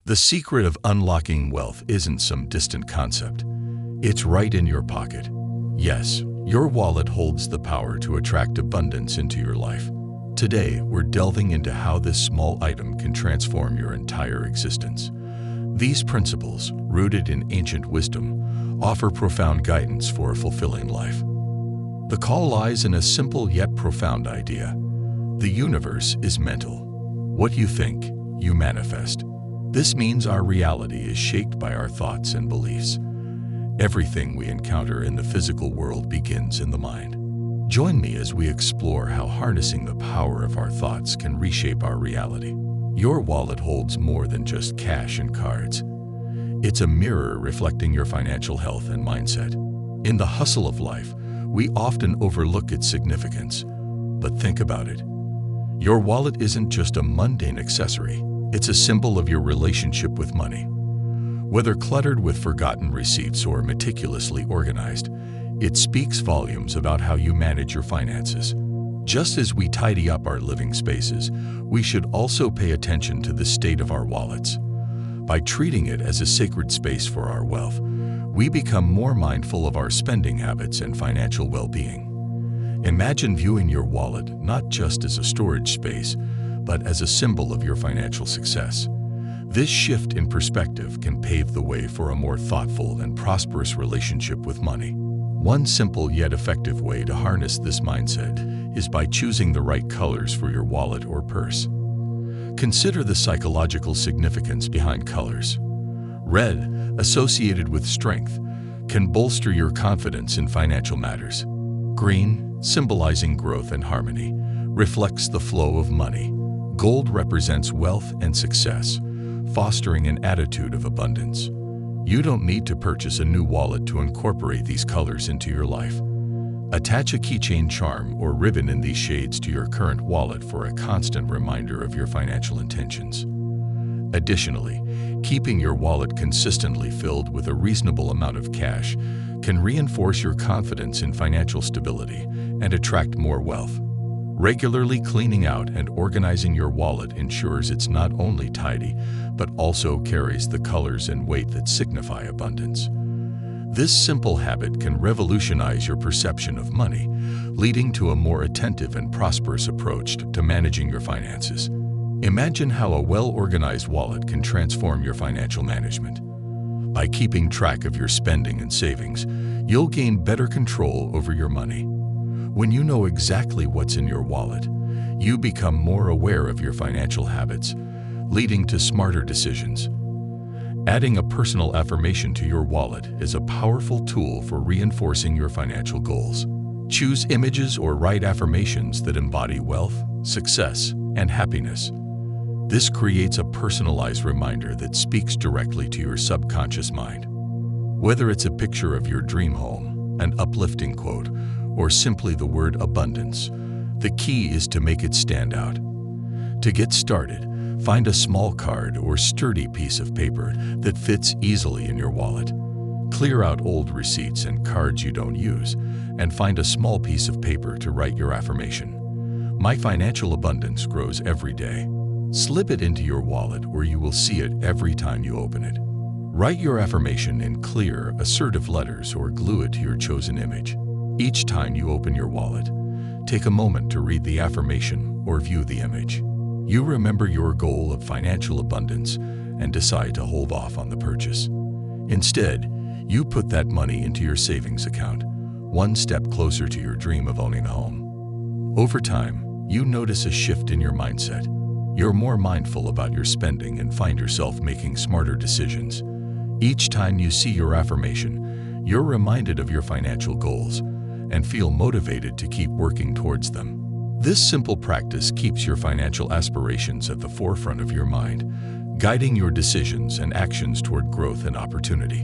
The secret of unlocking wealth isn't some distant concept. It's right in your pocket. Yes, your wallet holds the power to attract abundance into your life. Today, we're delving into how this small item can transform your entire existence. These principles, rooted in ancient wisdom, offer profound guidance for a fulfilling life. The call lies in a simple yet profound idea. The universe is mental. What you think, you manifest. This means our reality is shaped by our thoughts and beliefs. Everything we encounter in the physical world begins in the mind. Join me as we explore how harnessing the power of our thoughts can reshape our reality. Your wallet holds more than just cash and cards. It's a mirror reflecting your financial health and mindset. In the hustle of life, we often overlook its significance. But think about it. Your wallet isn't just a mundane accessory. It's a symbol of your relationship with money. Whether cluttered with forgotten receipts or meticulously organized, it speaks volumes about how you manage your finances. Just as we tidy up our living spaces, we should also pay attention to the state of our wallets. By treating it as a sacred space for our wealth, we become more mindful of our spending habits and financial well-being. Imagine viewing your wallet not just as a storage space, but as a symbol of your financial success. This shift in perspective can pave the way for a more thoughtful and prosperous relationship with money. One simple yet effective way to harness this mindset is by choosing the right colors for your wallet or purse. Consider the psychological significance behind colors. Red, associated with strength, can bolster your confidence in financial matters. Green, symbolizing growth and harmony, reflects the flow of money. Gold represents wealth and success, fostering an attitude of abundance. You don't need to purchase a new wallet to incorporate these colors into your life. Attach a keychain charm or ribbon in these shades to your current wallet for a constant reminder of your financial intentions. Additionally, keeping your wallet consistently filled with a reasonable amount of cash can reinforce your confidence in financial stability and attract more wealth. Regularly cleaning out and organizing your wallet ensures it's not only tidy, but also carries the colors and weight that signify abundance. This simple habit can revolutionize your perception of money, leading to a more attentive and prosperous approach to managing your finances. Imagine how a well-organized wallet can transform your financial management. By keeping track of your spending and savings, you'll gain better control over your money. When you know exactly what's in your wallet, you become more aware of your financial habits, leading to smarter decisions. Adding a personal affirmation to your wallet is a powerful tool for reinforcing your financial goals. Choose images or write affirmations that embody wealth, success, and happiness. This creates a personalized reminder that speaks directly to your subconscious mind. Whether it's a picture of your dream home, an uplifting quote, or simply the word abundance, the key is to make it stand out. To get started, find a small card or sturdy piece of paper that fits easily in your wallet. Clear out old receipts and cards you don't use, and find a small piece of paper to write your affirmation. My financial abundance grows every day. Slip it into your wallet where you will see it every time you open it. Write your affirmation in clear, assertive letters or glue it to your chosen image. Each time you open your wallet, take a moment to read the affirmation or view the image. You remember your goal of financial abundance and decide to hold off on the purchase. Instead, you put that money into your savings account, one step closer to your dream of owning a home. Over time, you notice a shift in your mindset. You're more mindful about your spending and find yourself making smarter decisions. Each time you see your affirmation, you're reminded of your financial goals and feel motivated to keep working towards them. This simple practice keeps your financial aspirations at the forefront of your mind, guiding your decisions and actions toward growth and opportunity.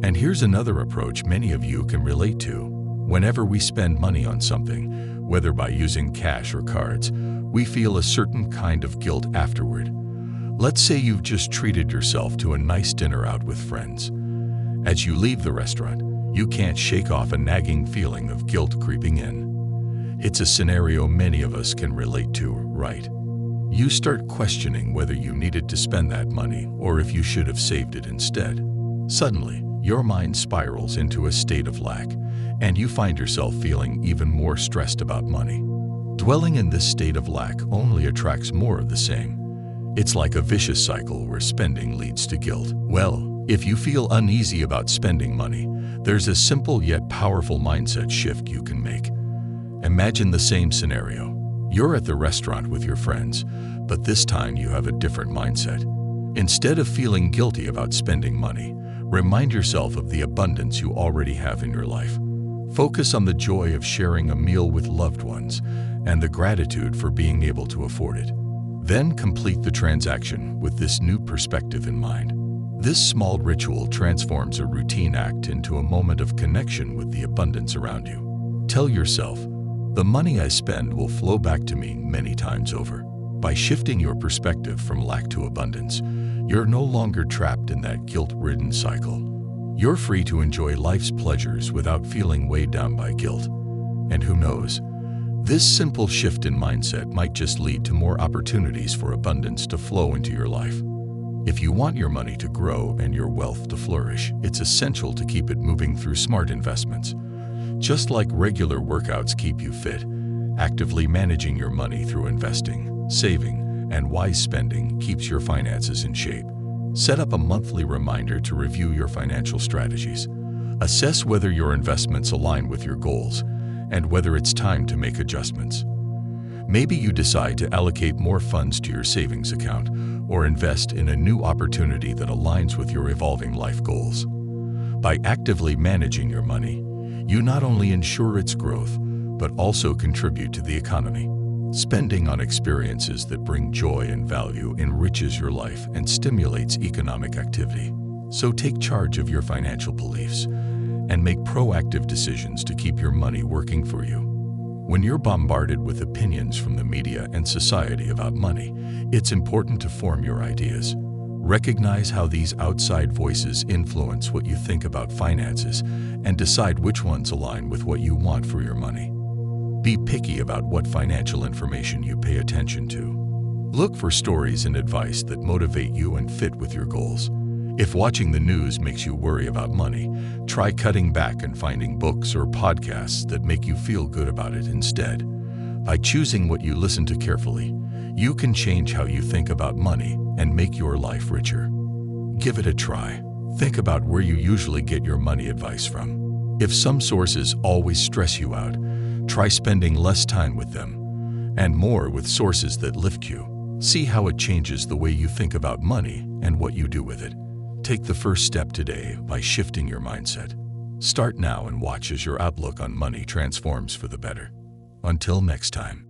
And here's another approach many of you can relate to. Whenever we spend money on something, whether by using cash or cards, we feel a certain kind of guilt afterward. Let's say you've just treated yourself to a nice dinner out with friends. As you leave the restaurant, you can't shake off a nagging feeling of guilt creeping in. It's a scenario many of us can relate to, right? You start questioning whether you needed to spend that money or if you should have saved it instead. Suddenly, your mind spirals into a state of lack, and you find yourself feeling even more stressed about money. Dwelling in this state of lack only attracts more of the same. It's like a vicious cycle where spending leads to guilt. Well, if you feel uneasy about spending money, there's a simple yet powerful mindset shift you can make. Imagine the same scenario. You're at the restaurant with your friends, but this time you have a different mindset. Instead of feeling guilty about spending money, remind yourself of the abundance you already have in your life. Focus on the joy of sharing a meal with loved ones and the gratitude for being able to afford it. Then complete the transaction with this new perspective in mind. This small ritual transforms a routine act into a moment of connection with the abundance around you. Tell yourself, the money I spend will flow back to me many times over. By shifting your perspective from lack to abundance, you're no longer trapped in that guilt-ridden cycle. You're free to enjoy life's pleasures without feeling weighed down by guilt. And who knows, this simple shift in mindset might just lead to more opportunities for abundance to flow into your life. If you want your money to grow and your wealth to flourish, it's essential to keep it moving through smart investments. Just like regular workouts keep you fit, actively managing your money through investing, saving, and wise spending keeps your finances in shape. Set up a monthly reminder to review your financial strategies. Assess whether your investments align with your goals and whether it's time to make adjustments. Maybe you decide to allocate more funds to your savings account or invest in a new opportunity that aligns with your evolving life goals. By actively managing your money, you not only ensure its growth, but also contribute to the economy. Spending on experiences that bring joy and value enriches your life and stimulates economic activity. So take charge of your financial beliefs and make proactive decisions to keep your money working for you. When you're bombarded with opinions from the media and society about money, it's important to form your ideas. Recognize how these outside voices influence what you think about finances and decide which ones align with what you want for your money. Be picky about what financial information you pay attention to. Look for stories and advice that motivate you and fit with your goals. If watching the news makes you worry about money, try cutting back and finding books or podcasts that make you feel good about it instead. By choosing what you listen to carefully, you can change how you think about money and make your life richer. Give it a try. Think about where you usually get your money advice from. If some sources always stress you out, try spending less time with them and more with sources that lift you. See how it changes the way you think about money and what you do with it. Take the first step today by shifting your mindset. Start now and watch as your outlook on money transforms for the better. Until next time.